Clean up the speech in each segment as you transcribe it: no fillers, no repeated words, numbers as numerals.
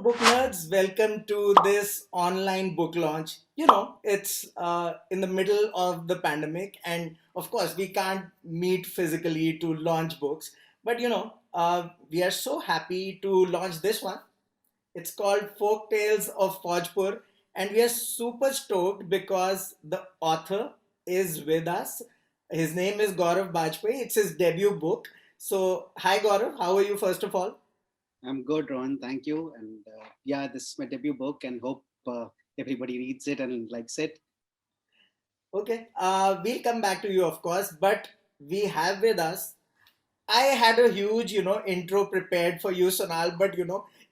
book nerds, welcome to this online book launch. It's in the middle of the pandemic, and of course, we can't meet physically to launch books. But we are so happy to launch this one. It's called Folk Tales of Fojpur, and we are super stoked because the author is with us. His name is Gaurav Bajpayee. It's his debut book. So, hi Gaurav, how are you first of all? I'm good, Ron. Thank you. And yeah, this is my debut book, and hope everybody reads it and likes it. Okay, we'll come back to you, of course, but we have with us. I had a huge, intro prepared for you, Sonal, but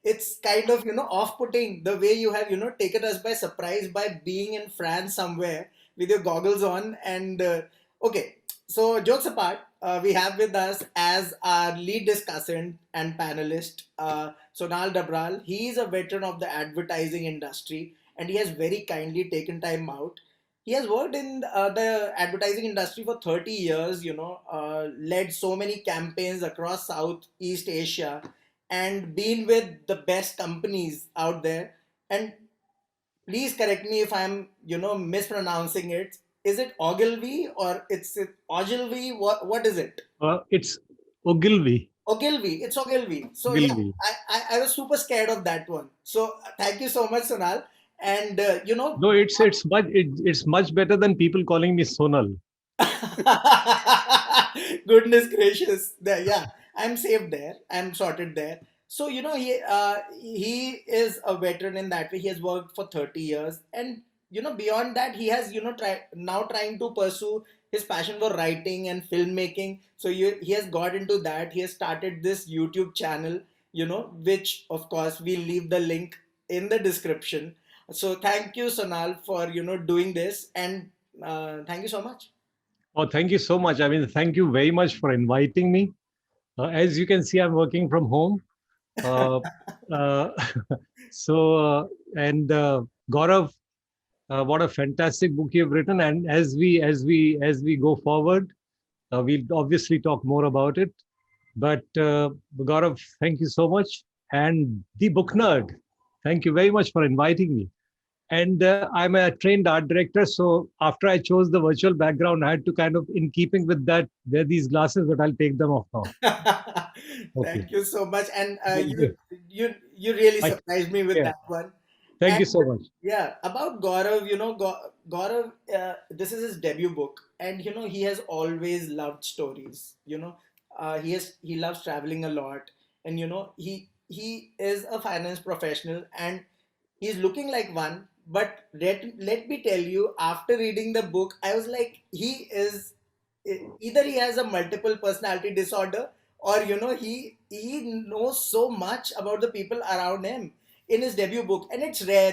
it's kind of, off-putting the way you have, taken us by surprise by being in France somewhere with your goggles on. And okay, so jokes apart, we have with us as our lead discussant and panelist, Sonal Dabral. He is a veteran of the advertising industry, and he has very kindly taken time out. He has worked in the advertising industry for 30 years, led so many campaigns across Southeast Asia and been with the best companies out there. And please correct me if I'm, mispronouncing it. Is it Ogilvy or it's Ogilvy? What is it? It's Ogilvy. Ogilvy. It's Ogilvy. So yeah, Ogilvy. I was super scared of that one. So thank you so much, Sonal. And No, it's much better than people calling me Sonal. Goodness gracious. There, yeah, I'm saved there. I'm sorted there. So, he is a veteran in that way. He has worked for 30 years. And, beyond that, he has, now trying to pursue his passion for writing and filmmaking. So, he has got into that. He has started this YouTube channel, which, of course, we'll leave the link in the description. So, thank you, Sonal, for, doing this. And thank you so much. Oh, thank you so much. I mean, thank you very much for inviting me. As you can see, I'm working from home. Uh, uh, so, and Gaurav, what a fantastic book you've written. And as we go forward, we'll obviously talk more about it. But Gaurav, thank you so much. And the book nerd, thank you very much for inviting me. And I'm a trained art director, so after I chose the virtual background, I had to kind of, in keeping with that, wear these glasses, but I'll take them off now. Okay. Thank you so much, and Okay. you really I, surprised me with yeah. that one. Thank And you so much. yeah, about Gaurav, Gaurav, this is his debut book, and he has always loved stories. He loves traveling a lot, and he is a finance professional, and he's looking like one. But let me tell you, after reading the book, I was like, he is either he has a multiple personality disorder, or he knows so much about the people around him in his debut book, and it's rare.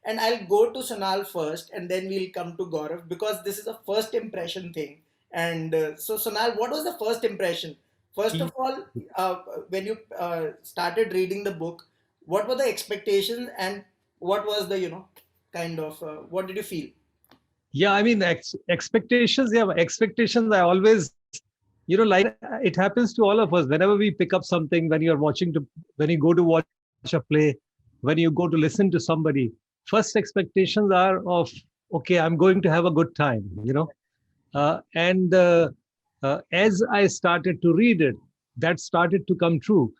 And I'll go to Sonal first, and then we'll come to Gaurav, because this is a first impression thing. And so, Sonal, what was the first impression? First of Y- all, when you started reading the book, what were the expectations, and what was the kind of what did you feel? Yeah, I mean, expectations. Yeah, expectations. I always, like it happens to all of us. Whenever we pick up something, when you go to watch a play, when you go to listen to somebody, first expectations are of, okay, I'm going to have a good time. And as I started to read it, that started to come true.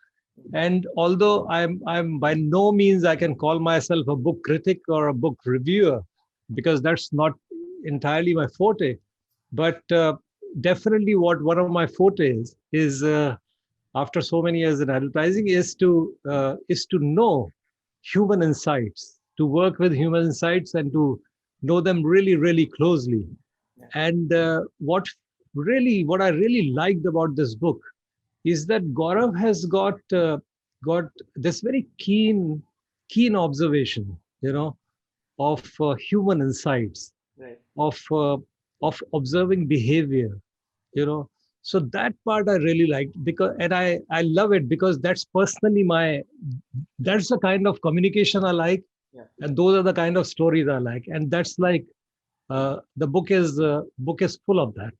And although I'm by no means I can call myself a book critic or a book reviewer, because that's not entirely my forte. But definitely, what one of my fortes is, after so many years in advertising, is to know human insights, to work with human insights, and to know them really, really closely. Yeah. And what I really liked about this book is that Gaurav has got this very keen observation, of human insights, Right. of observing behavior, you know. So that part I really liked, because, and I love it because that's the kind of communication I like, Yeah. and those are the kind of stories I like, and that's like the book is full of that.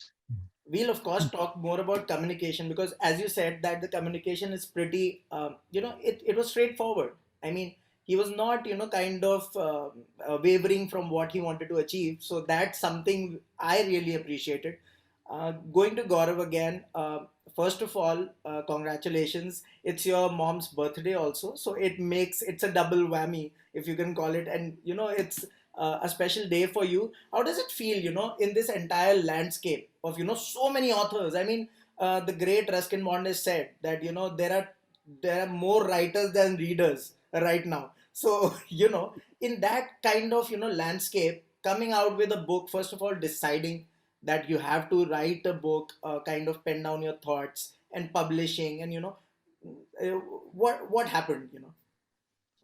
We'll of course talk more about communication, because as you said that the communication is pretty it was straightforward. I mean, he was not, kind of wavering from what he wanted to achieve. So that's something I really appreciated. Going to Gaurav again, first of all, congratulations. It's your mom's birthday also. So it's a double whammy, if you can call it. And, it's a special day for you. How does it feel, in this entire landscape of, so many authors? I mean, the great Ruskin Bond has said that, there are more writers than readers right now. So, in that kind of, landscape, coming out with a book, first of all, deciding that you have to write a book, kind of pen down your thoughts and publishing, and, uh, what happened,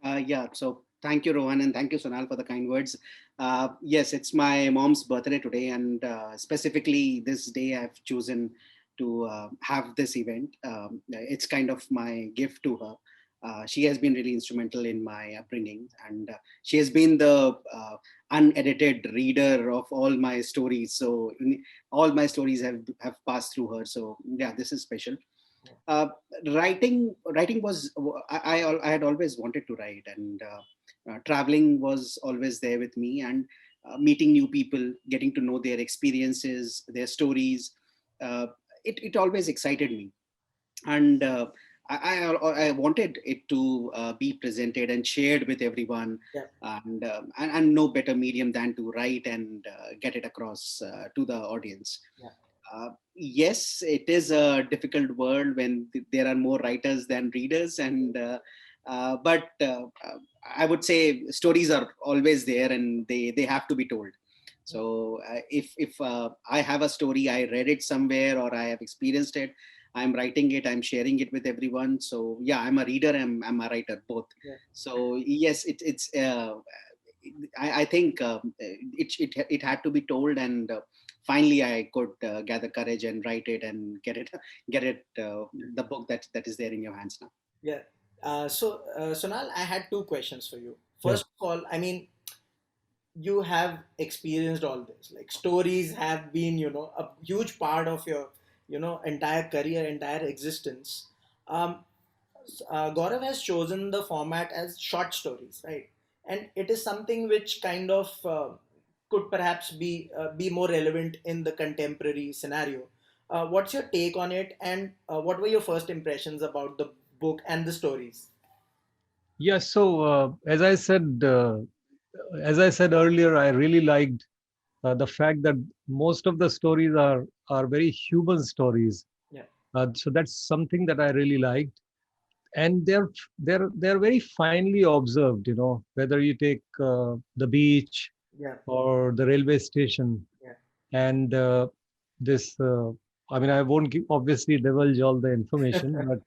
Yeah, so thank you, Rohan, and thank you, Sonal, for the kind words. Yes, it's my mom's birthday today, and specifically this day I've chosen to have this event. It's kind of my gift to her. She has been really instrumental in my upbringing, and she has been the unedited reader of all my stories. So all my stories have passed through her. So yeah, this is special. uh, writing was I had always wanted to write, and traveling was always there with me, and meeting new people, getting to know their experiences, their stories, uh, it always excited me. And I wanted it to be presented and shared with everyone, yeah. and no better medium than to write and get it across to the audience. Yeah. Yes, it is a difficult world when there are more writers than readers, and but I would say stories are always there, and they have to be told. So if I have a story, I read it somewhere or I have experienced it, I'm writing it, I'm sharing it with everyone. So yeah, I'm a reader, I'm a writer, both. Yeah. So yes, it's I think it had to be told, and finally I could gather courage and write it and get it the book that is there in your hands now. Yeah. So, Sonal, I had two questions for you. Yeah. First of all, I mean, you have experienced all this. Like, stories have been, a huge part of your, entire career, entire existence. Um, Gaurav has chosen the format as short stories, right? And it is something which kind of could perhaps be more relevant in the contemporary scenario. What's your take on it, and what were your first impressions about the book and the stories? Yeah. So as I said earlier, I really liked the fact that most of the stories are very human stories. Yeah, So that's something that I really liked, and they're very finely observed. Whether you take the beach yeah, or the railway station, yeah, and this. I mean, I won't obviously divulge all the information, but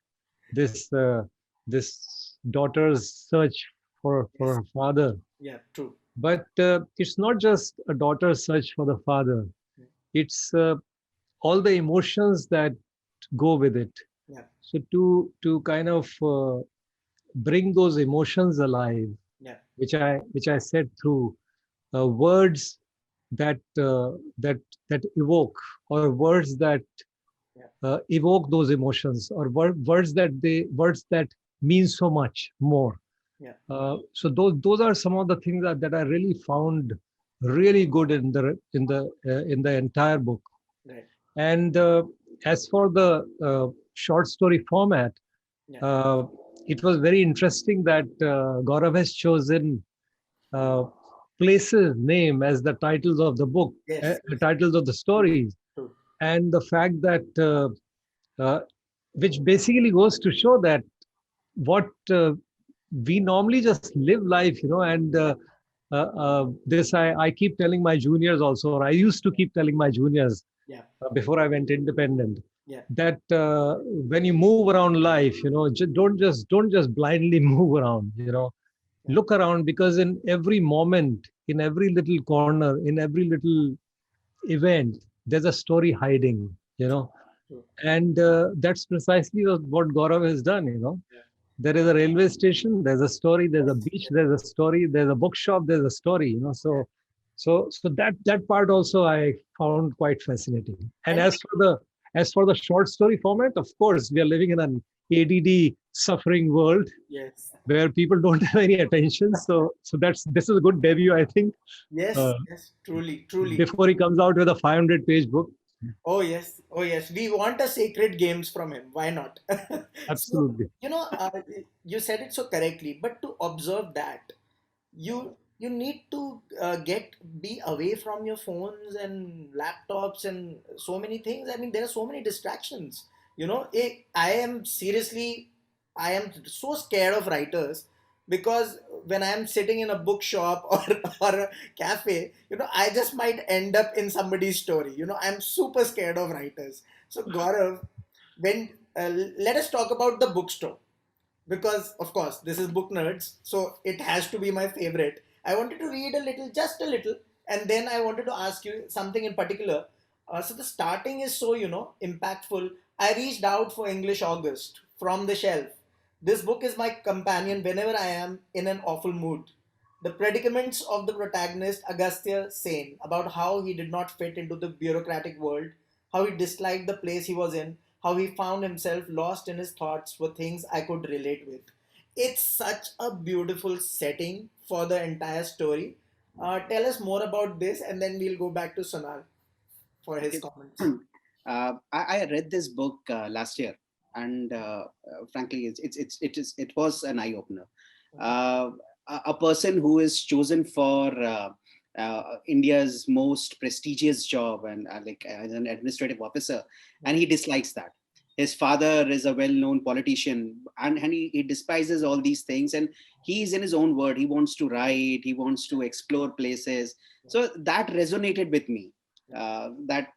this this daughter's search for yes, her father. yeah, true. But it's not just a daughter's search for the father. Yeah, It's all the emotions that go with it. yeah, So to kind of bring those emotions alive, yeah, which I said through words that evoke, or words that yeah, evoke those emotions, or words that mean so much more. yeah, So those are some of the things that I really found really good in the entire book. right. And as for the short story format, Yeah, uh, it was very interesting that Gaurav has chosen uh, places name as the titles of the book, yes, the yes, titles of the stories, true. and the fact that which basically goes to show that what we normally just live life, and this I keep telling my juniors also, or I used to keep telling my juniors Yeah, before I went independent, yeah, that when you move around life, don't just blindly move around, yeah, look around, because in every moment, in every little corner, in every little event, there's a story hiding, true. and that's precisely what Gaurav has done. Yeah. There is a railway station, there's a story, there's a Yes, beach, yes, there's a story, there's a bookshop, there's a story. yeah. So that part also I found quite fascinating. And And as for the As for the short story format, of course, we are living in an ADD suffering world Yes. where people don't have any attention. So this is a good debut, I think. Yes. Uh, Yes. Truly. Truly. before he comes out with a 500-page book, Oh yes, oh yes. We want a sacred games from him. Why not? So absolutely. you said it so correctly. But to observe that, you need to get be away from your phones and laptops and so many things. I mean, there are so many distractions. I am seriously, I am so scared of writers because when I am sitting in a bookshop or a cafe, I just might end up in somebody's story. I'm super scared of writers. So Gaurav, when let us talk about the bookstore, because of course this is book nerds, so it has to be my favorite. I wanted to read a little, just a little, and then I wanted to ask you something in particular. So the starting is so impactful. I reached out for English August from the shelf. This book is my companion whenever I am in an awful mood. The predicaments of the protagonist Agastya Sen, about how he did not fit into the bureaucratic world, how he disliked the place he was in, how he found himself lost in his thoughts, were things I could relate with. It's such a beautiful setting for the entire story. Tell us more about this, and then we'll go back to Sonal for his Okay. comments. I read this book last year, and frankly, it was an eye opener. Okay. A person who is chosen for India's most prestigious job and like as an administrative officer, and he dislikes that. His father is a well-known politician, and he despises all these things, and he's in his own world. He wants to write, he wants to explore places. So that resonated with me. That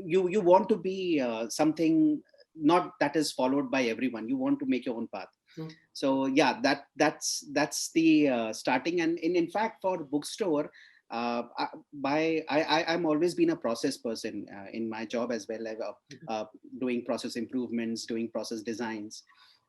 you want to be something not that is followed by everyone. You want to make your own path. True. So yeah, that's the starting. And in fact, for bookstore, I'm always been a process person in my job as well. Doing process improvements, doing process designs,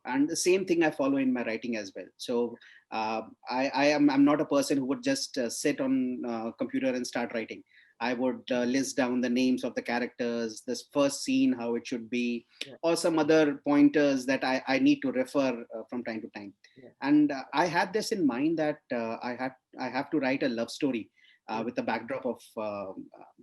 and the same thing I follow in my writing as well. So I'm not a person who would just sit on computer and start writing. I would list down the names of the characters, this first scene, how it should be, Yeah. or some other pointers that I need to refer from time to time. Yeah. And I had this in mind that I have to write a love story Yeah. with the backdrop of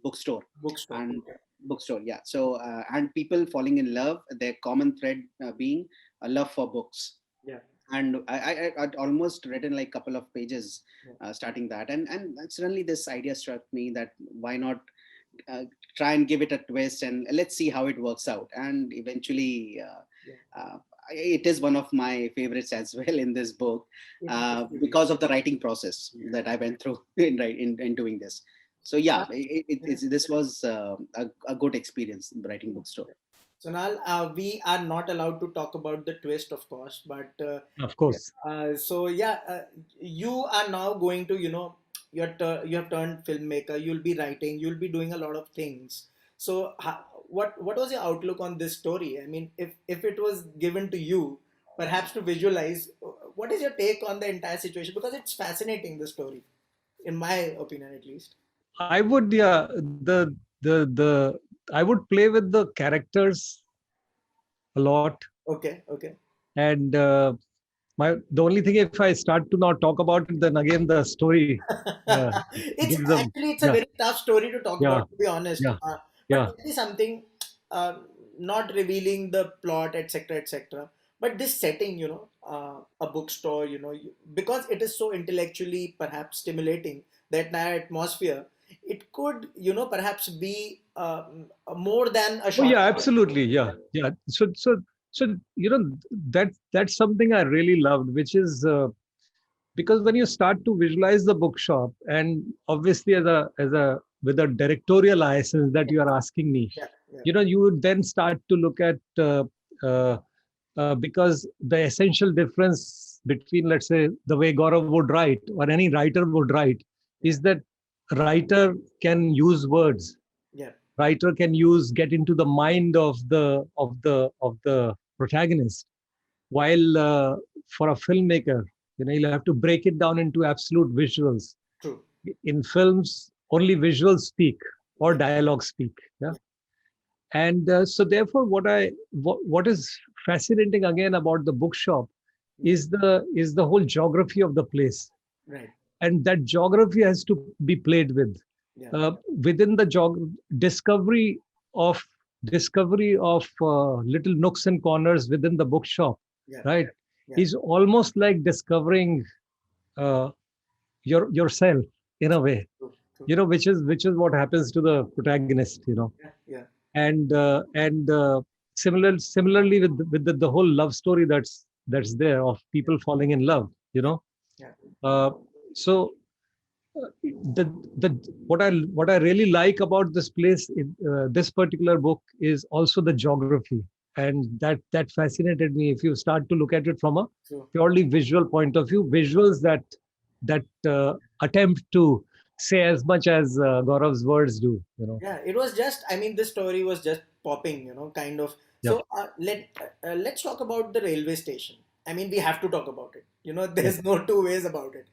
bookstore Bookstore. and Okay. bookstore. Yeah. So and people falling in love, their common thread being a love for books. Yeah. And I'd almost written like a couple of pages Yeah. starting that, and suddenly this idea struck me that why not uh, try and give it a twist and let's see how it works out. And eventually Yeah. it is one of my favorites as well in this book It has to be. because of the writing process that I went through in doing this. So yeah, Yeah. this was a good experience writing bookstore. So now we are not allowed to talk about the twist, of course, but Of course. so yeah, you are now going to, you have turned filmmaker. You'll be writing. You'll be doing a lot of things. So what was your outlook on this story? I mean, if it was given to you, perhaps to visualize, what is your take on the entire situation? Because it's fascinating, the story, in my opinion, at least. I would, yeah, the I would play with the characters a lot, Okay, okay. and the only thing, if I start to now talk about it, then again the story It's gives them. actually, it's a Yeah, very tough story to talk yeah, about, to be honest. yeah, But yeah. tell me something, uh, not revealing the plot, etc., etc. But this setting, a bookstore, because it is so intellectually perhaps stimulating, that entire atmosphere, it could, perhaps be more than a Oh short yeah, story. absolutely. Yeah, yeah. So that's something I really loved, which is because when you start to visualize the bookshop, and obviously as a with a directorial eye, since that you are asking me, Yeah, yeah, you would then start to look at uh, because the essential difference between, let's say, the way Gaurav would write or any writer would write yeah, is that writer can use words. yeah, Writer can get into the mind of the protagonist, while for a filmmaker, you'll have to break it down into absolute visuals. true. In films, only visuals speak or Yeah, dialogue speak. Yeah. yeah, And so therefore, what is fascinating again about the bookshop is the whole geography of the place, Right. and that geography has to be played with. Yeah. Within the discovery of little nooks and corners within the bookshop, Yeah. right, Yeah. is almost like discovering uh, yourself in a way, True. True. which is what happens to the protagonist, Yeah. Yeah. and similarly with the whole love story that's there of people falling in love, Yeah. uh, so the the what I really like about this place in this particular book is also the geography, and that fascinated me. If you start to look at it from a True. purely visual point of view, visuals that attempt to say as much as Gaurav's words do. Yeah, it was just, I mean, this story was just popping, kind of. Yep. So let's talk about the railway station. I mean, we have to talk about it. Yep. There's no two ways about it.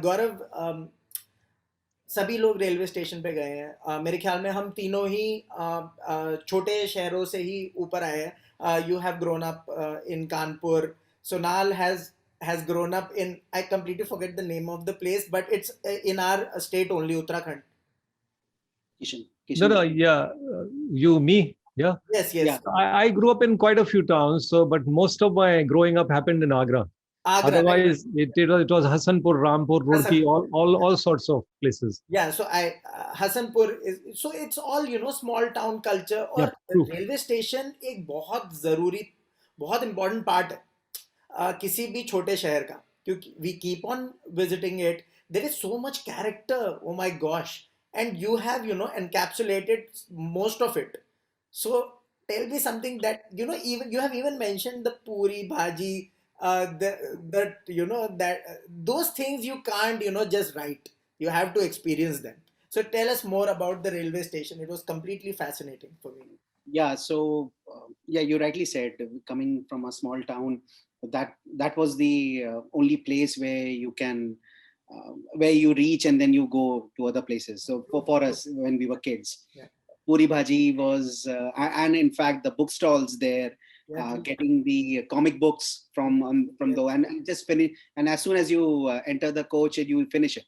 Gaurav, सभी लोग railway station पे गए हैं, मेरे ख्याल में हम तीनों ही छोटे शहरों से ही ऊपर आए हैं. You have grown up in Kanpur. Sonal has grown up in, I completely forget the name of the place, but it's in our state only, Uttarakhand. Kishan, No, no, Kishan. yeah, me, yeah. Yes, Yeah. yes. I grew up in quite a few towns, but most of my growing up happened in Agra. Agra, right? Otherwise, it was Hasanpur, Rampur, Roorkee, Hasanpur. all sorts of places. Yeah, so Hasanpur is, so it's all small town culture. Yep, और true. Railway station एक बहुत जरूरी, बहुत important part है किसी भी छोटे शहर का, क्योंकि we keep on visiting it. There is so much character. Oh my gosh. And you have encapsulated most of it. So tell me something that even you have even mentioned the puri bhaji, that that those things you can't just write. You have to experience them. So tell us more about the railway station. It was completely fascinating for me. Yeah, so yeah, you rightly said, coming from a small town, that was the only place where you can where you reach and then you go to other places. So for us when we were kids, Yeah. puri bhaji was and in fact the bookstores there, Yeah. getting the comic books from Yeah. the, and just finish, and as soon as you enter the coach you finish it,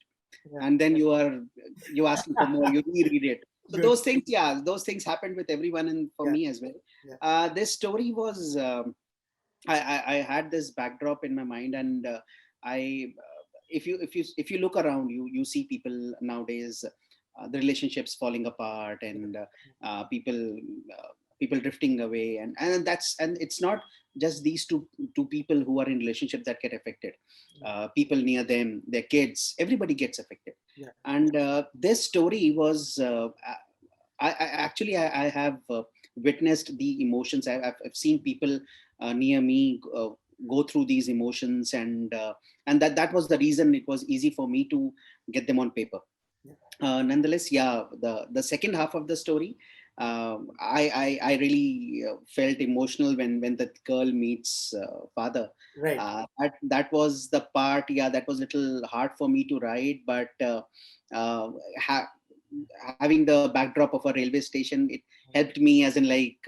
Yeah. and then you asking for more, you reread it. So Good. those things, yeah, those things happened with everyone, and for Yeah. me as well. Yeah. This story was I had this backdrop in my mind, and I if you look around, you see people nowadays, the relationships falling apart, and people people drifting away, and it's not just these two people who are in relationship that get affected. People near them, their kids, everybody gets affected. Yeah. And this story was I actually I have witnessed the emotions. I've seen people near me go through these emotions, and that was the reason it was easy for me to get them on paper. Yeah. Nonetheless, yeah, the second half of the story, I really felt emotional when the girl meets father. Right. That was the part, yeah, that was a little hard for me to write, but uh, ha- having the backdrop of a railway station, it helped me, as in like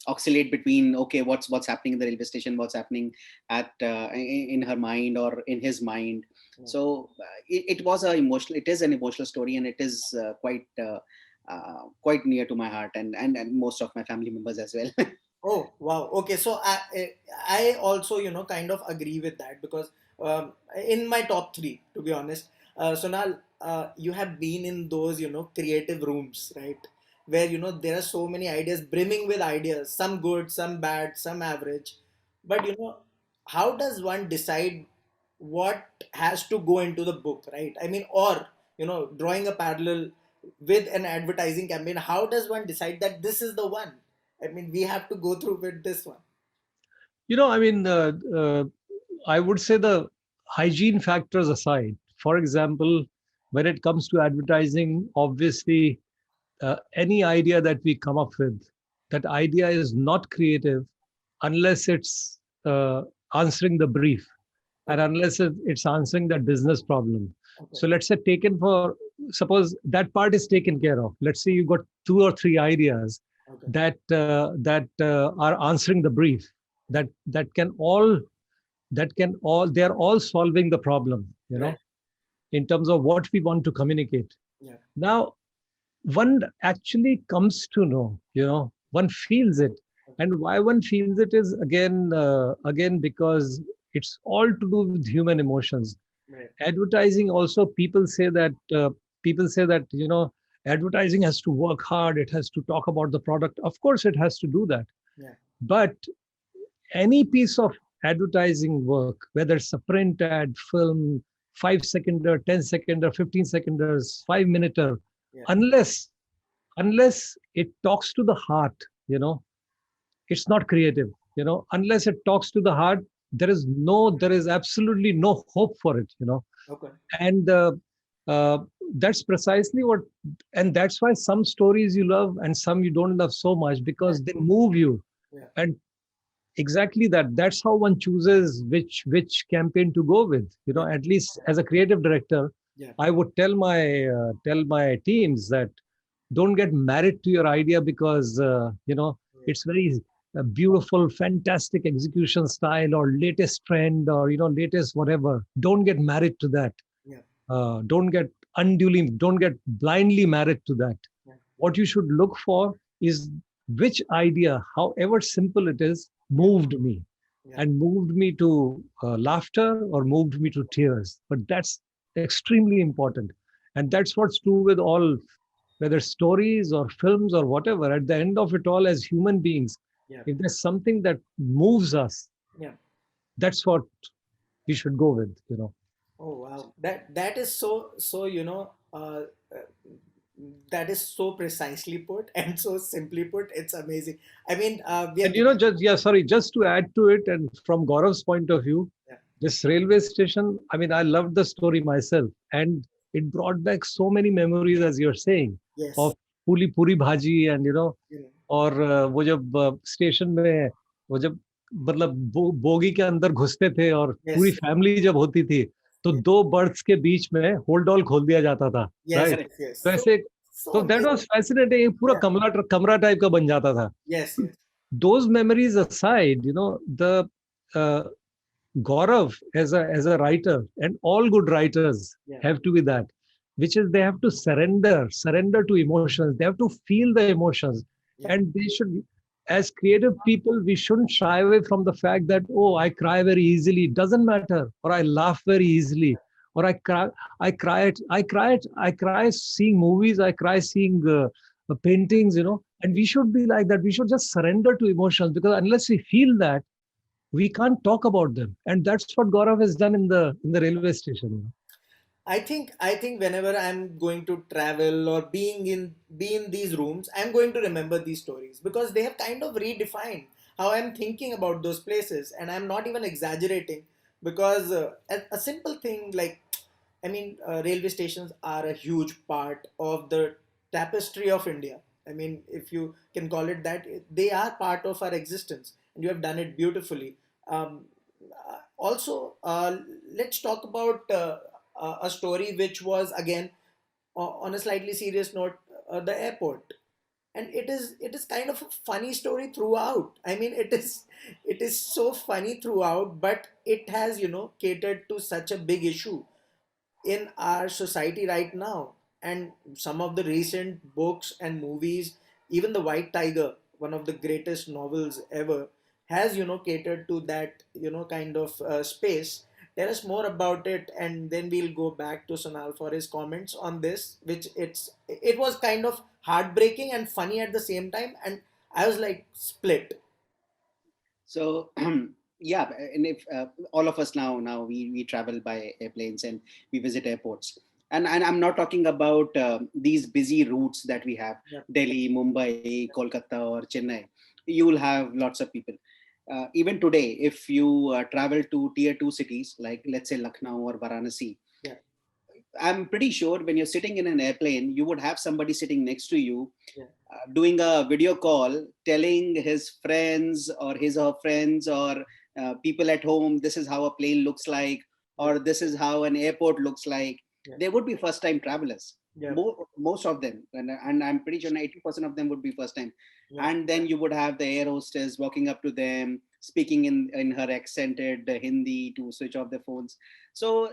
oscillate between, okay, what's happening in the railway station, what's happening at in her mind or in his mind. Yeah. So it was a emotional, it is an emotional story, and it is quite near to my heart, and most of my family members as well. Oh, wow. Okay, so I also kind of agree with that, because in my top three, to be honest, Sonal, you have been in those creative rooms, right? Where there are so many ideas, brimming with ideas, some good, some bad, some average. But how does one decide what has to go into the book, right? I mean, or drawing a parallel with an advertising campaign, how does one decide that this is the one? I mean, we have to go through with this one. I mean, I would say the hygiene factors aside, for example, when it comes to advertising, obviously, any idea that we come up with, that idea is not creative unless it's answering the brief, and unless it's answering that business problem. Okay. So let's say suppose that part is taken care of. Let's say you've got 2 or 3 ideas, Okay. that are answering the brief. That they are all solving the problem. Right. In terms of what we want to communicate. Yeah. Now, one actually comes to know, one feels it. And why one feels it is again because it's all to do with human emotions. Right. Advertising also, people say that advertising has to work hard, it has to talk about the product. Of course, it has to do that. Yeah. But any piece of advertising work, whether it's a print ad, film, 5 seconder, 10 seconder, 15 seconders, 5 minuter, Yeah. unless it talks to the heart, it's not creative. Unless it talks to the heart, there is absolutely no hope for it. Okay. And uh, that's precisely what, and that's why some stories you love and some you don't love so much, because they move you. Yeah. And exactly that's how one chooses which campaign to go with. At least as a creative director, Yeah. I would tell my teams that don't get married to your idea because it's very beautiful, fantastic execution style or latest trend or latest whatever. Don't get married to that. Yeah. Don't get blindly married to that. Yeah. What you should look for is which idea, however simple it is, moved me, Yeah. and moved me to laughter or moved me to tears. But that's extremely important. And that's what's true with all, whether stories or films or whatever. At the end of it all, as human beings, Yeah. if there's something that moves us, Yeah. that's what we should go with. Oh wow, that is so that is so precisely put and so simply put. It's amazing. I mean, we are And just to add to it, and from Gaurav's point of view, yeah. this railway station, I mean, I loved the story myself, and it brought back so many memories, as you're saying, of Yes, puli puri bhaji, and you know, और वो जब station में वो जब मतलब bogie के अंदर घुसते थे और पूरी yes, फैमिली जब होती थी, तो yes, दो बर्ड्स के बीच में होल्ड ऑल खोल दिया जाता था, yes, राइट? correct, yes. तो So ऐसे, so तो दैट वाज amazing. फैसिनेटिंग, पूरा Yeah, कमरा टाइप का बन जाता था. yes, yes, Those memories aside, the uh, Gaurav as a writer, and all good writers yeah, have to be that, which is they have to surrender to emotions. They have to feel the emotions, yeah, and they should. As creative people, we shouldn't shy away from the fact that, oh, I cry very easily. It doesn't matter, or I laugh very easily, or I cry seeing movies. I cry seeing paintings. And we should be like that. We should just surrender to emotions, because unless we feel that, we can't talk about them. And that's what Gaurav has done in the railway station. I think whenever I'm going to travel or be in these rooms, I'm going to remember these stories because they have kind of redefined how I'm thinking about those places, and I'm not even exaggerating because a simple thing like, I mean, railway stations are a huge part of the tapestry of India. I mean, if you can call it that, they are part of our existence, and you have done it beautifully. Also, let's talk about a story which was again on a slightly serious note, the airport, and it is kind of a funny story throughout. I mean, it is so funny throughout, but it has catered to such a big issue in our society right now. And some of the recent books and movies, even The White Tiger, one of the greatest novels ever, has catered to that kind of space. Tell us more about it, and then we'll go back to Sonal for his comments on this, which it was kind of heartbreaking and funny at the same time, and I was like split. So yeah, and if all of us now we travel by airplanes and we visit airports, and I'm not talking about these busy routes that we have, Yeah, Delhi, Mumbai, Kolkata, or Chennai. You will have lots of people. Even today, if you travel to tier two cities like, let's say, Lucknow or Varanasi, yeah, I'm pretty sure when you're sitting in an airplane, you would have somebody sitting next to you yeah, doing a video call, telling his friends or his or her friends or people at home, this is how a plane looks like, yeah, or this is how an airport looks like. yeah, They would be first time travelers. Yeah. Most of them, and I'm pretty sure 80% of them would be first time. Yeah. And then you would have the air hostess walking up to them, speaking in her accented Hindi to switch off their phones. So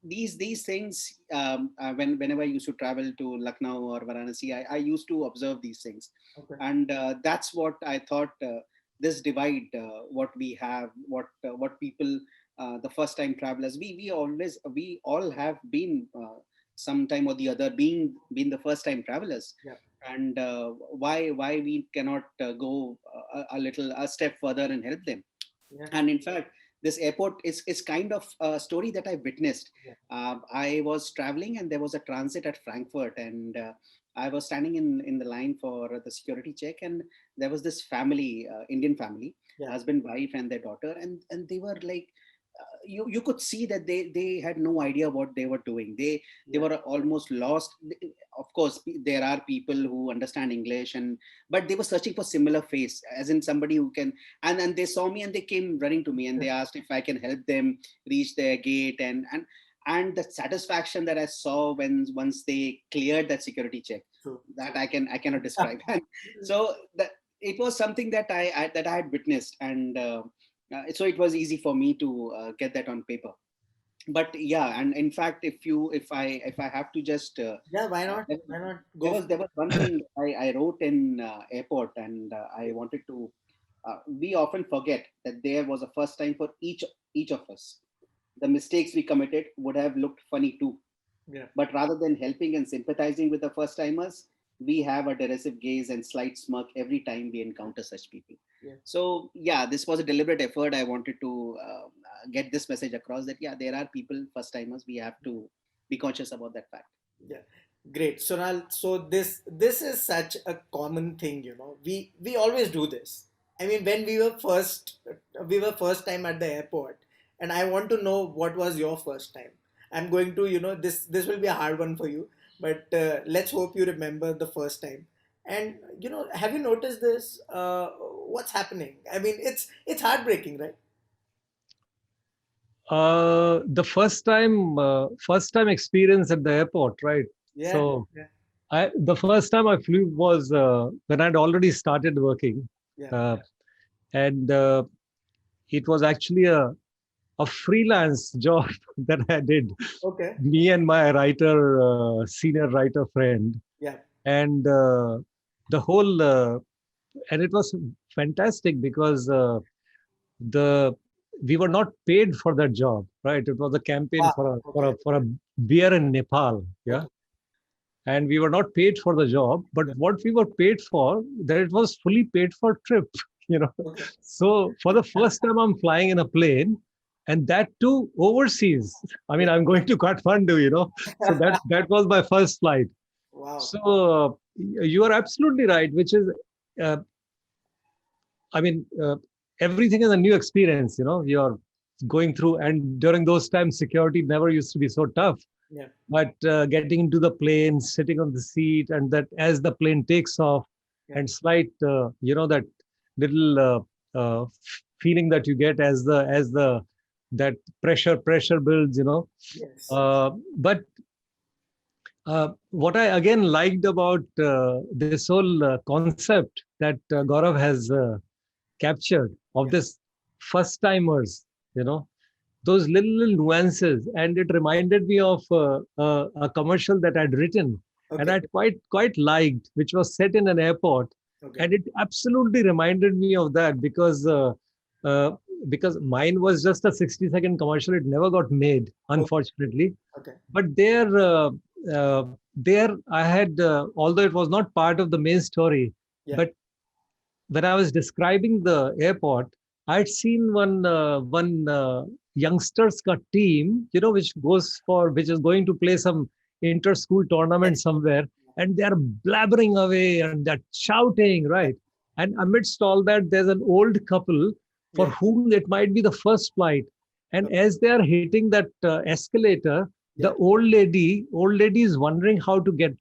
these things, whenever I used to travel to Lucknow or Varanasi, I used to observe these things, Okay. and that's what I thought. This divide, what we have, what people, the first time travelers, we all have been sometime or the other being the first time travelers. Yeah. And why we cannot go a step further and help them. Yeah. And in fact, this airport is kind of a story that I witnessed. Yeah. I was traveling and there was a transit at Frankfurt, and I was standing in the line for the security check, and there was this family, Indian family, Yeah. husband, wife, and their daughter, and they were like, you could see that they had no idea what they were doing. They Yeah. were almost lost. Of course, there are people who understand English, and but they were searching for similar face, as in somebody who can. And they saw me and they came running to me and they asked if I can help them reach their gate. And the satisfaction that I saw when once they cleared that security check, True. that I cannot describe. And so that it was something that I had witnessed, and so it was easy for me to get that on paper. But yeah, and in fact, if I have to just Yeah. Why uh, not? there, Why not there go? was there was one thing I wrote in airport, and I wanted to. We often forget that there was a first time for each of us. The mistakes we committed would have looked funny too, Yeah. but rather than helping and sympathizing with the first timers, we have a derisive gaze and slight smirk every time we encounter such people. Yeah. So, yeah, this was a deliberate effort. I wanted to get this message across that, yeah, there are people, first timers. We have to be conscious about that fact. Yeah. Great. Sonal, so this is such a common thing, We always do this. I mean, when we were first time at the airport, and I want to know what was your first time. I'm going to, this will be a hard one for you, but let's hope you remember the first time. And have you noticed this? What's happening? I mean, it's heartbreaking, right? The first time experience at the airport, right? Yeah. So Yeah. the first time I flew was when I'd already started working, Yeah. uh, and it was actually a freelance job that I did. Okay. Me and my senior writer friend, Yeah. and the whole, and it was fantastic because the we were not paid for that job, right? It was a campaign Wow. for a for Okay. a for a beer in Nepal, yeah. Okay. And we were not paid for the job, but Yeah. what we were paid for, that it was fully paid for trip, you know. Okay. So for the first time, I'm flying in a plane, and that too overseas. I mean, Yeah. I'm going to Kathmandu, So that was my first flight. Wow. So you are absolutely right, which is, uh, I mean, everything is a new experience. You're going through, and during those times, security never used to be so tough. Yeah. But getting into the plane, sitting on the seat, and that as the plane takes off, Yeah. and slight, that little feeling that you get as the that pressure builds, Yes. But what I again liked about this whole concept that Gaurav has captured of Yeah. this first timers, those little nuances, and it reminded me of a commercial that I'd written and Okay. I'd quite liked, which was set in an airport, Okay. and it absolutely reminded me of that uh, because mine was just a 60-second commercial. It never got made, Okay. unfortunately. Okay. But there I had, although it was not part of the main story, Yeah. but when I was describing the airport, I'd seen one youngsters ka team, which is going to play some inter-school tournament somewhere, and they're blabbering away and they're shouting, right? And amidst all that, there's an old couple for Yeah. whom it might be the first flight, and Okay. as they are hitting that escalator, Yeah. the old lady is wondering how to get,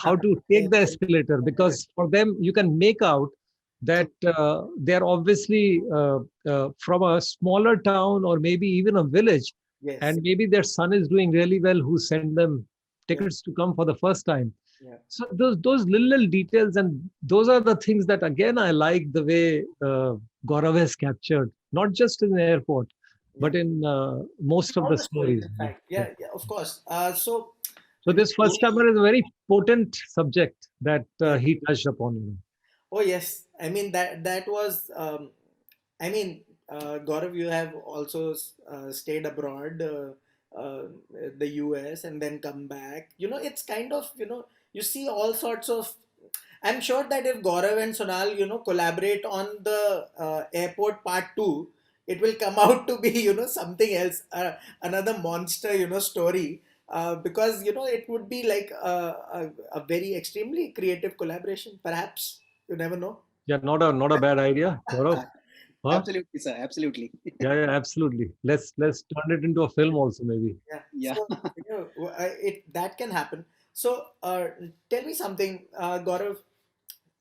how to take the escalator, because for them you can make out that they're obviously from a smaller town or maybe even a village, Yes. and maybe their son is doing really well who sent them tickets to come for the first time. Yeah. So those little details, and those are the things that again I like the way Gaurav has captured, not just in the airport, Yeah. but in most of All the the stories, stories. in Yeah, fact. yeah. Yeah, yeah, of course. So So the this first story, timer is a very potent subject that yeah. he touched upon. You know. Oh yes, I mean that was. I mean, Gaurav, you have also stayed abroad, the US, and then come back. It's kind of you see all sorts of. I'm sure that if Gaurav and Sonal, collaborate on the airport part two, it will come out to be, something else, another monster, story. Because it would be like a very extremely creative collaboration. Perhaps you never know. Yeah, not a bad idea, Gaurav. Huh? Absolutely, sir. Absolutely. Yeah, yeah, absolutely. Let's turn it into a film also maybe. Yeah. Yeah. So it that can happen. So tell me something, Gaurav.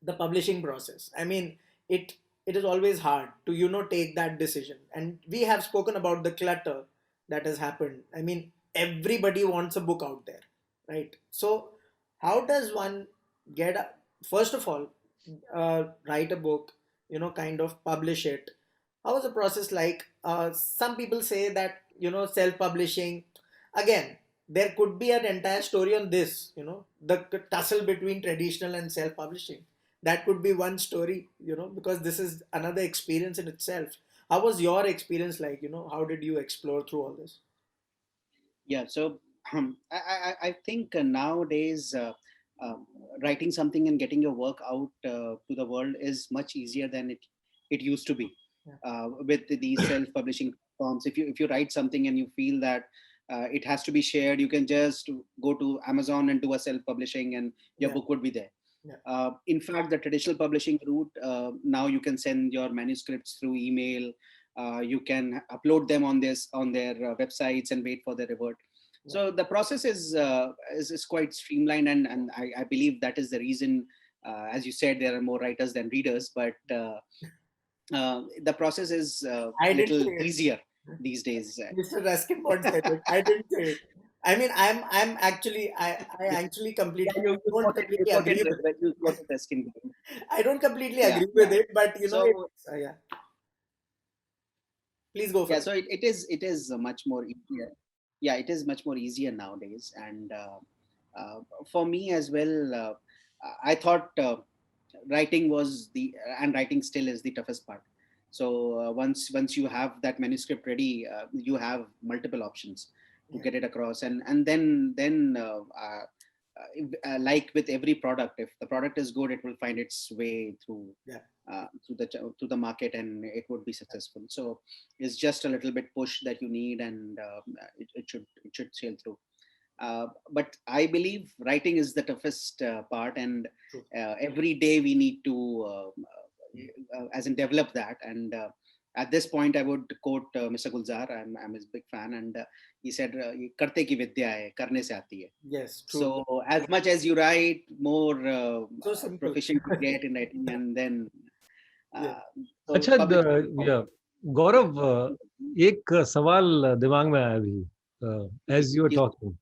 The publishing process. I mean, it it is always hard to take that decision, and we have spoken about the clutter that has happened. I mean, everybody wants a book out there, right? So how does one get first of all write a book, kind of publish it? How is the process like? Some people say that self-publishing. Again, there could be an entire story on this. The tussle between traditional and self-publishing. That could be one story. Because this is another experience in itself. How was your experience like? How did you explore through all this? Yeah. So I think nowadays writing something and getting your work out to the world is much easier than it used to be. Yeah. With these self-publishing platforms, if you write something and you feel that it has to be shared, you can just go to Amazon and do a self-publishing, and your Yeah. book would be there. Yeah. In fact, the traditional publishing route, now you can send your manuscripts through email. You can upload them on their websites and wait for the revert. Yeah. So the process is quite streamlined, and I believe that is the reason. As you said, there are more writers than readers, but the process is I didn't little say it. easier these days. Mr. Ruskin Bond said it. I didn't say it. I mean, I'm actually, I actually Yeah, completely you don't quoted you completely quoted agree with it. you quoted Ruskin. I don't completely Yeah, agree with yeah. it, but So yeah. Please go yeah, first. so it is much more easier. Yeah, it is much more easier nowadays, and for me as well, I thought writing was the and writing still is the toughest part. So once you have that manuscript ready, you have multiple options to Yeah, get it across, and like with every product, if the product is good, it will find its way yeah, through the market, and it would be successful. So it's just a little bit push that you need, and it should sail through. But I believe writing is the toughest part, and true. every day we need to, as in, develop that. And at this point, I would quote Mr. Gulzar. I'm his big fan, and he said, "ये करते की विद्या है, करने से आती है." Yes, So true. as much as you write, more So simple. proficient you get in writing, and then Yeah. uh, so अच्छा publishing. या गौरव एक सवाल दिमाग में आया अभी as you were Please. talking.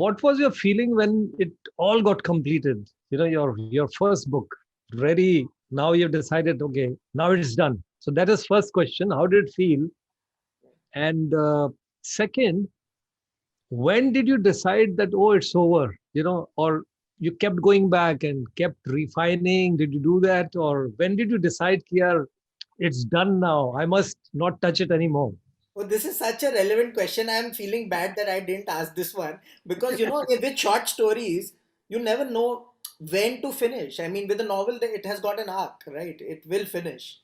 What was your feeling when it all got completed? Your first book ready. Now you've decided, okay, now it's done. So that is first question. How did it feel? And second, when did you decide that, oh, it's over? Or you kept going back and kept refining? Did you do that? Or when did you decide, here, it's done now? I must not touch it anymore. Oh, this is such a relevant question. I'm feeling bad that I didn't ask this one because with short stories, you never know when to finish. I mean, with a novel, it has got an arc, right? It will finish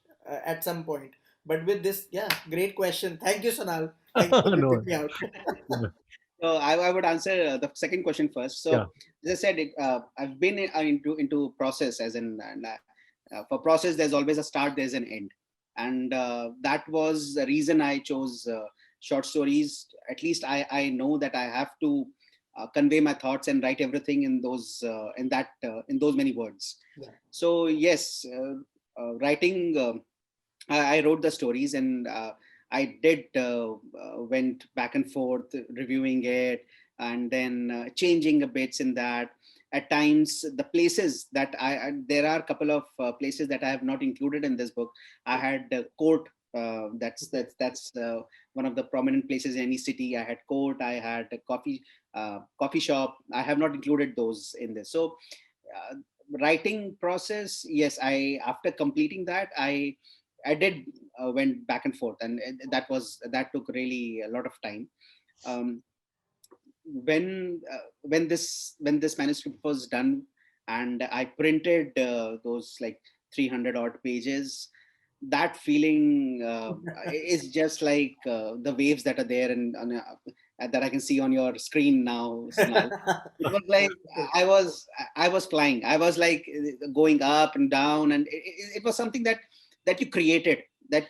at some point. But with this, yeah, great question. Thank you, Sonal. Thanks for helping No. me out. So I would answer the second question first. Yeah. So as I said, I've been into process, as in, and for process, there's always a start, there's an end, and that was the reason I chose short stories. At least I know that I have to convey my thoughts and write everything in those many words. Yeah. So yes, writing. I wrote the stories, and I did went back and forth reviewing it, and then changing a bits in that. At times, the places that there are a couple of places that I have not included in this book. I had court. That's one of the prominent places in any city. I had court. I had a coffee shop. I have not included those in this. So, uh, writing process, yes, I after completing that, I did went back and forth, and that took really a lot of time. Um, when this manuscript was done, and I printed those like 300 odd pages, that feeling is just like the waves that are there and that I can see on your screen now, Sonal. It was like I was flying. I was like going up and down, and it was something that you created. That's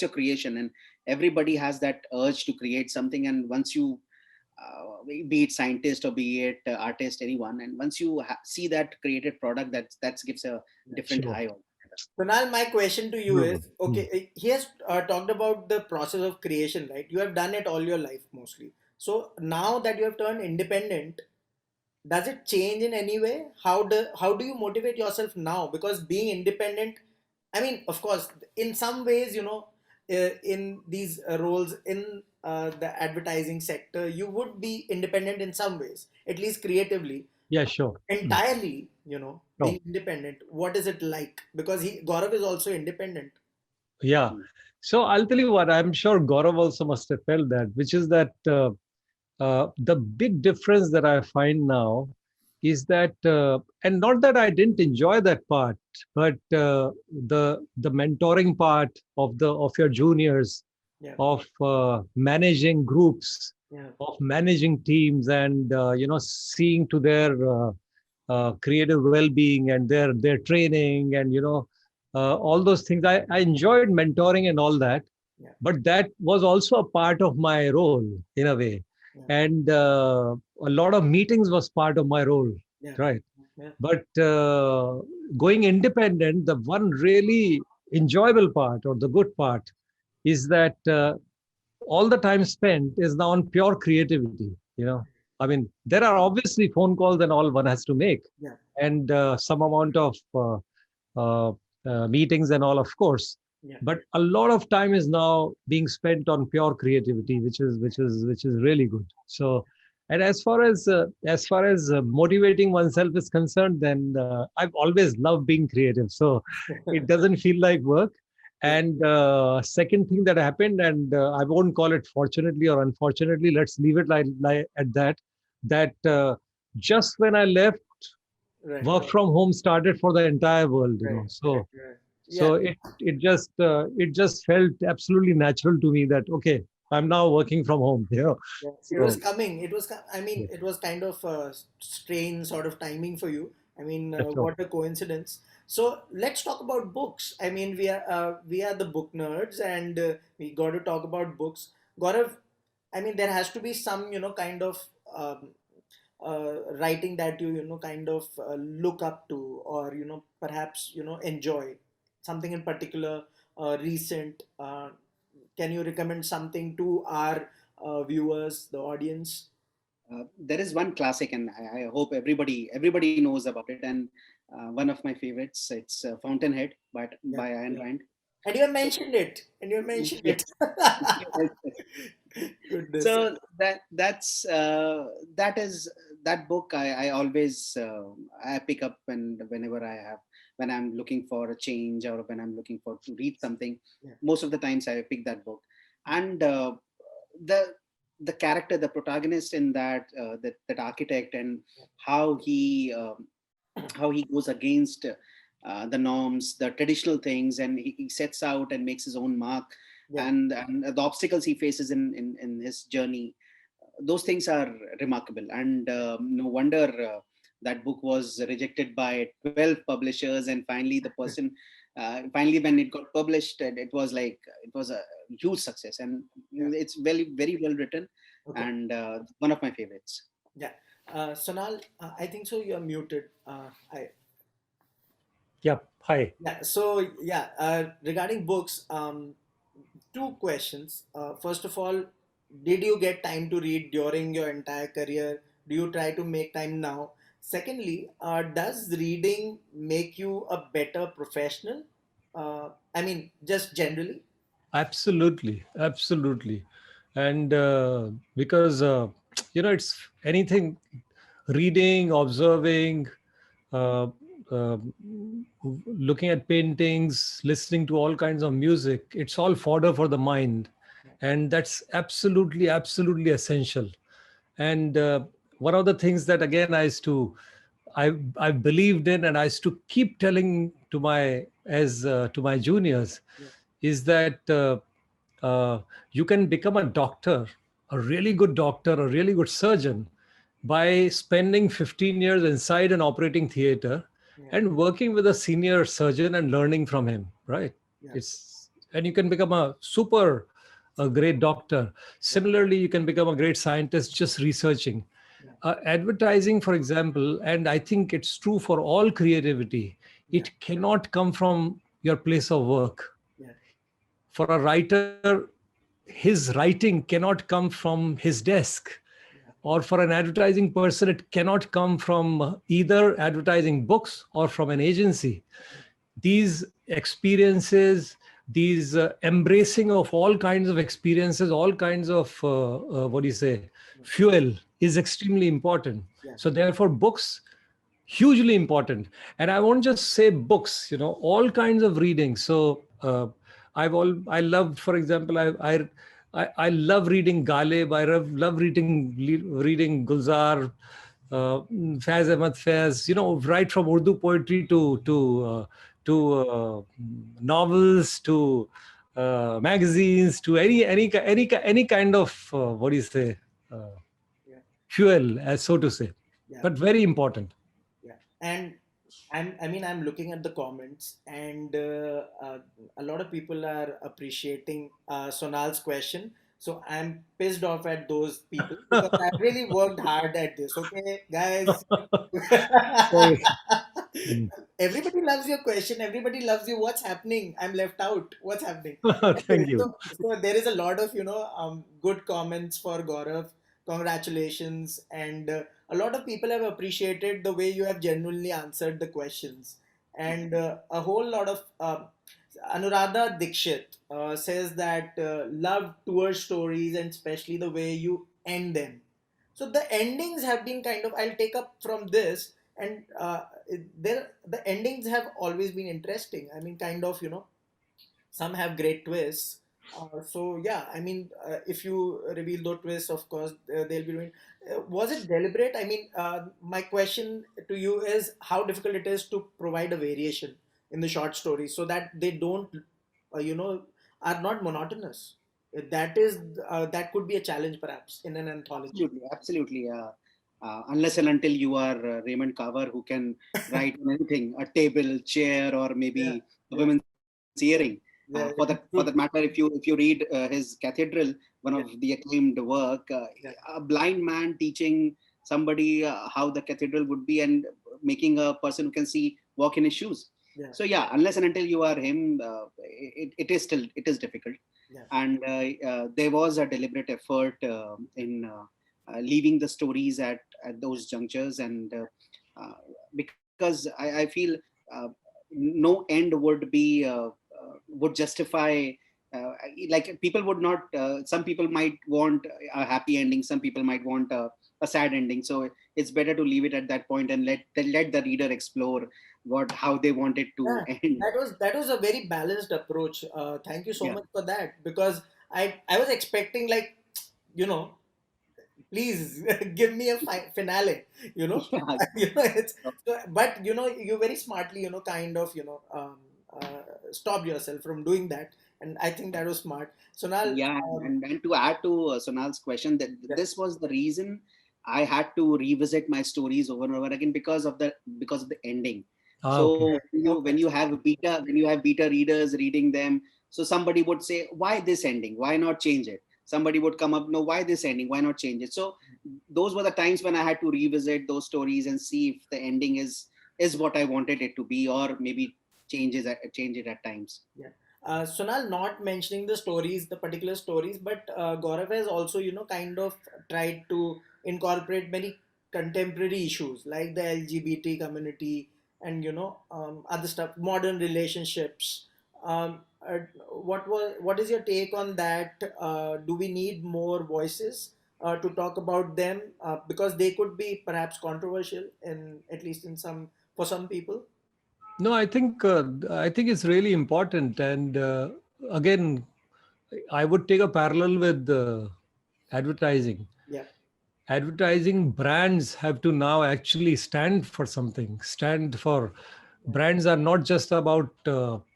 your creation, and everybody has that urge to create something. And once you be it scientist or be it artist, anyone, and once you see that created product, that gives a different Sure. high. Kunal, my question to you Beautiful. is, okay, he has talked about the process of creation, right? You have done it all your life mostly. So now that you have turned independent, does it change in any way? How do you motivate yourself now? Because being independent, I mean, of course, in some ways, in these roles in the advertising sector, you would be independent in some ways, at least creatively. Yeah, sure. Entirely, Sure. being independent. What is it like? Because Gaurav is also independent. Yeah. Mm. So I'll tell you what, I'm sure Gaurav also must have felt that, which is that the big difference that I find now is that, and not that I didn't enjoy that part, but the mentoring part of your juniors, Yeah, of managing groups, yeah, of managing teams, and seeing to their creative well-being and their training, and all those things. I enjoyed mentoring and all that, yeah, but that was also a part of my role in a way, yeah, and a lot of meetings was part of my role, yeah, right? yeah, But going independent, the one really enjoyable part or the good part is that all the time spent is now on pure creativity. I mean, there are obviously phone calls and all one has to make, yeah, and some amount of uh, meetings and all, of course. yeah. But a lot of time is now being spent on pure creativity, which is really good. So, and as far as motivating oneself is concerned, then I've always loved being creative. So it doesn't feel like work. Yeah, And second thing that happened, and I won't call it fortunately or unfortunately, let's leave it like at that. That just when I left, right, work from home started for the entire world. right, So right. Yeah, so it just felt absolutely natural to me that okay, I'm now working from home. yeah. It was So coming. I mean, yeah, it was kind of a strange sort of timing for you. I mean, that's all. what a coincidence. So let's talk about books. I mean, we are the book nerds, and we got to talk about books. Gaurav, I mean, there has to be some, kind of um, writing that you kind of look up to, or perhaps enjoy something in particular, recent. Can you recommend something to our viewers, the audience? There is one classic, and I hope everybody knows about it. And one of my favorites, it's Fountainhead, Yeah, by Ayn yeah. Rand. And you have So mentioned it. And you have mentioned yes, it. yes, Goodness. so that is that book I always I pick up whenever when I'm looking for a change, or when I'm looking for to read something. Yeah, Most of the times I pick that book. yeah, And the the character, the protagonist in that architect, and how he goes against the norms, the traditional things, and he sets out and makes his own mark. yeah, And the obstacles he faces in his journey, those things are remarkable. And no wonder that book was rejected by 12 publishers, and finally the person finally when it got published, it was like it was a huge success. And yeah. it's very very well written, Okay. and one of my favorites. Yeah. Sonal, I think so. You're muted. Yeah. Hi. Yeah. So yeah, regarding books, two questions. First of all, did you get time to read during your entire career? Do you try to make time now? Secondly, does reading make you a better professional? I mean, just generally. Absolutely, absolutely. And because, it's anything, reading, observing, uh, uh, looking at paintings, listening to all kinds of music, it's all fodder for the mind. And that's absolutely, absolutely essential. And one of the things that, again, I believed in, and I used to keep telling to my juniors, Yeah, is that uh, you can become a doctor, a really good doctor, a really good surgeon, by spending 15 years inside an operating theater yeah, and working with a senior surgeon and learning from him, right? yeah, It's and you can become a great doctor. yeah, Similarly, you can become a great scientist just researching. yeah, Advertising, for example, and I think it's true for all creativity, yeah, it cannot come from your place of work. yeah, For a writer, his writing cannot come from his desk. yeah, Or for an advertising person, it cannot come from either advertising books or from an agency. These experiences, these embracing of all kinds of experiences, all kinds of what do you say, fuel, is extremely important. yeah, So therefore, books, hugely important. And I won't just say books, all kinds of reading. So I love, for example, I love reading Ghalib. I love reading Gulzar, Faiz Ahmad Faiz, right from Urdu poetry to novels, to magazines, to any kind of what do you say, uh, yeah, fuel, as so to say. yeah, But very important. yeah. And I'm looking at the comments, and a lot of people are appreciating Sonal's question. So I'm pissed off at those people because I really worked hard at this. Okay, guys. Sorry. Mm. Everybody loves your question. Everybody loves you. What's happening? I'm left out. What's happening? Thank Anyway, you. so there is a lot of good comments for Gaurav. Congratulations, and a lot of people have appreciated the way you have genuinely answered the questions, and a whole lot of Anuradha Dikshit says that love tour stories and especially the way you end them. So the endings have been kind of, I'll take up from this, and the endings have always been interesting. I mean, kind of, some have great twists. So yeah, I mean, if you reveal those twists, of course, they'll be doing. Was it deliberate? I mean, my question to you is how difficult it is to provide a variation in the short stories so that they don't, you know, are not monotonous. That could be a challenge perhaps in an anthology. Absolutely, absolutely. Unless and until you are Raymond Carver, who can write on anything, a table, chair, or Yeah, maybe a yeah, woman's earring. yeah, For that true, matter, if you read his Cathedral, one yeah, of the acclaimed work, yeah, a blind man teaching somebody how the cathedral would be, and making a person who can see walk in his shoes. yeah, So yeah, unless and until you are him, it is difficult. yeah, And there was a deliberate effort in leaving the stories at those junctures, and because I feel uh, no end would be would justify, like people would not, some people might want a happy ending, some people might want a sad ending. So it's better to leave it at that point and let the reader explore what how they want it to yeah. end. That was a very balanced approach. Thank you so Yeah. much for that, because I was expecting, like, you know please give me a finale, you know Yeah. it's so, but you very smartly, kind of, stopped yourself from doing that, and I think that was smart. So now, Yeah, and to add to Sonal's question, that yeah, this was the reason I had to revisit my stories over and over again because of the ending. Okay. So okay, when you have beta readers reading them, so somebody would say, why this ending? Why not change it? Somebody would come up, no, why this ending? Why not change it? So those were the times when I had to revisit those stories and see if the ending is what I wanted it to be, or maybe change it at times. yeah. Sonal, not mentioning the stories, the particular stories, but Gaurav has also, kind of tried to incorporate many contemporary issues like the LGBT community and, other stuff, modern relationships. What is your take on that? Do we need more voices to talk about them? Because they could be perhaps controversial in, at least in some, for some people. No, I think it's really important. And again, I would take a parallel with advertising. Yeah, Advertising brands have to now actually stand for something. Stand for yeah, brands are not just about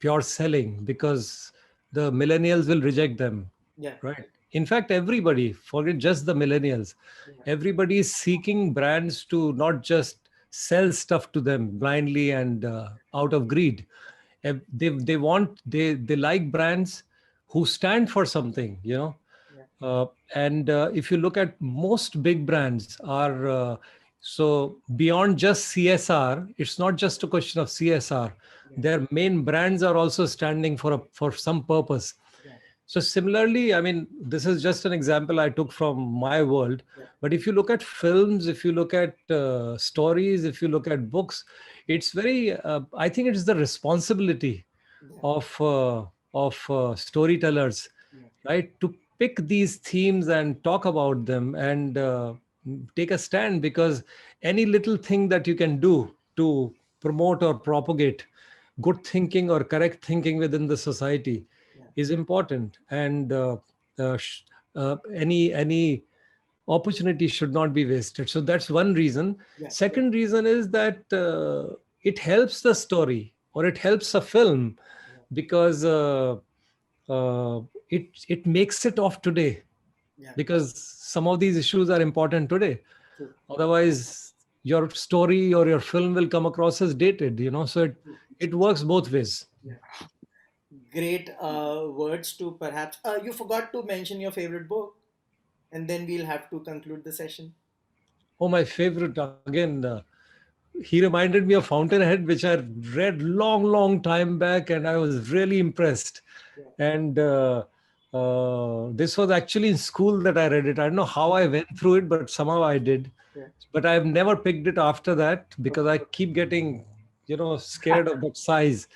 pure selling, because the millennials will reject them, yeah, right? In fact, everybody, forget just the millennials, yeah, everybody is seeking brands to not just sell stuff to them blindly and out of greed. They want, they like brands who stand for something, you know. yeah, And if you look at most big brands are so beyond just CSR, it's not just a question of CSR. yeah, Their main brands are also standing for for some purpose. yeah, So similarly, I mean, this is just an example I took from my world. yeah, But if you look at films, if you look at stories, if you look at books, it's very. I think it's the responsibility yeah, of storytellers, yeah, right, to pick these themes and talk about them and take a stand, because any little thing that you can do to promote or propagate good thinking or correct thinking within the society yeah, is important. And uh, sh- any opportunity should not be wasted. So that's one reason. yeah, yeah, Second reason is that it helps the story or it helps a film, yeah, because uh, it makes it of today, yeah, because some of these issues are important today. true, Otherwise your story or your film will come across as dated, you know. So true, it works both ways. yeah. Great words to perhaps. You forgot to mention your favorite book, and then we'll have to conclude the session. Oh, my favorite again, he reminded me of Fountainhead, which I read long time back, and I was really impressed. Yeah, And this was actually in school that I read it. I don't know how I went through it, but somehow I did. yeah. But I've never picked it after that because I keep getting, you know, scared of that size.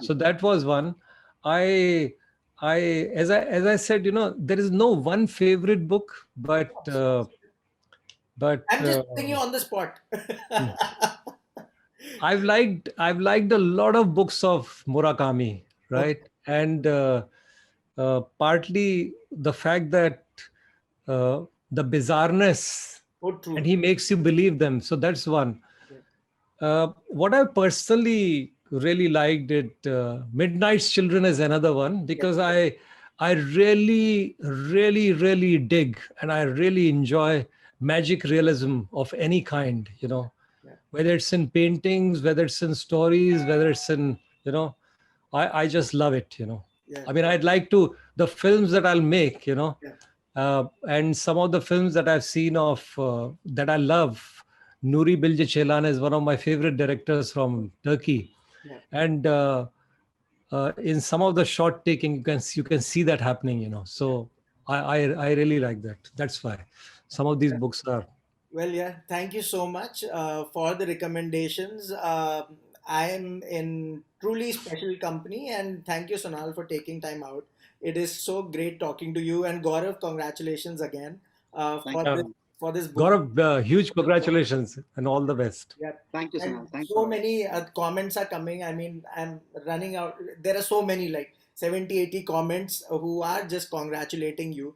So that was one. I as I said, you know, there is no one favorite book, but I'm just putting you on the spot. I've liked a lot of books of Murakami, Okay. right? And partly the fact that uh, the bizarreness, Oh, and true. he makes you believe them. So that's one. Yeah, What I personally really liked it, Midnight's Children is another one, yeah, because I really dig and I really enjoy magic realism of any kind, you yeah, know, yeah, whether it's in paintings, whether it's in stories, whether it's in, you know, I just love it, you know. yeah, I mean, I'd like to, the films that I'll make, you know, yeah, and some of the films that I've seen of that I love. Nuri Bilge Ceylan is one of my favorite directors from Turkey, yeah, and in some of the shot taking, you can see that happening, you know. yeah. So I really like that. That's why some of these books are. Well, yeah, thank you so much for the recommendations. I am in truly special company, and thank you, Sonal, for taking time out. It is so great talking to you, and Gaurav, congratulations again Thank Uh, for this book. Gaurav, huge congratulations and all the best. Yeah, thank you, and Sonal. Thanks a so lot. many comments are coming. I mean, I'm running out. There are so many, like 70, 80 comments who are just congratulating you.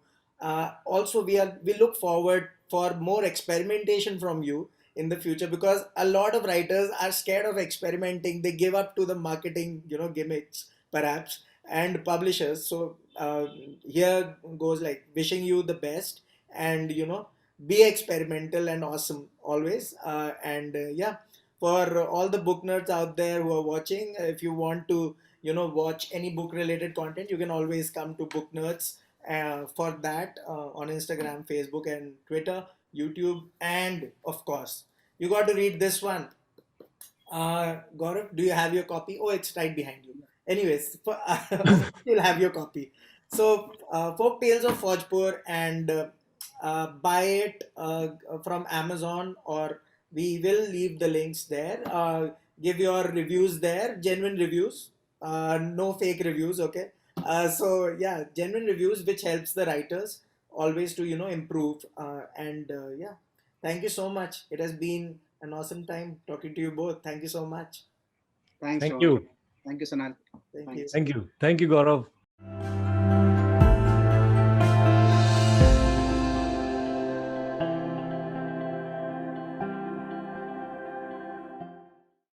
Also, we look forward for more experimentation from you in the future, because a lot of writers are scared of experimenting. They give up to the marketing, gimmicks perhaps, and publishers. So here goes, like, wishing you the best, and be experimental and awesome always. And yeah, for all the book nerds out there who are watching, if you want to watch any book related content, you can always come to Book Nerds for that, on Instagram, Facebook, and Twitter, YouTube. And of course, you got to read this one. Gaurav, do you have your copy? Oh, it's right behind you. Anyways, you'll have your copy. So, Folk Tales of Fojpur, and buy it from Amazon, or we will leave the links there. Give your reviews there, genuine reviews, no fake reviews, okay? So, yeah, genuine reviews, which helps the writers always to, improve. And yeah, thank you so much. It has been an awesome time talking to you both. Thank you so much. Thanks, Thank Rohan. you. Thank you, Sonal. Thank you. Thanks. Thank you. Thank you, Gaurav.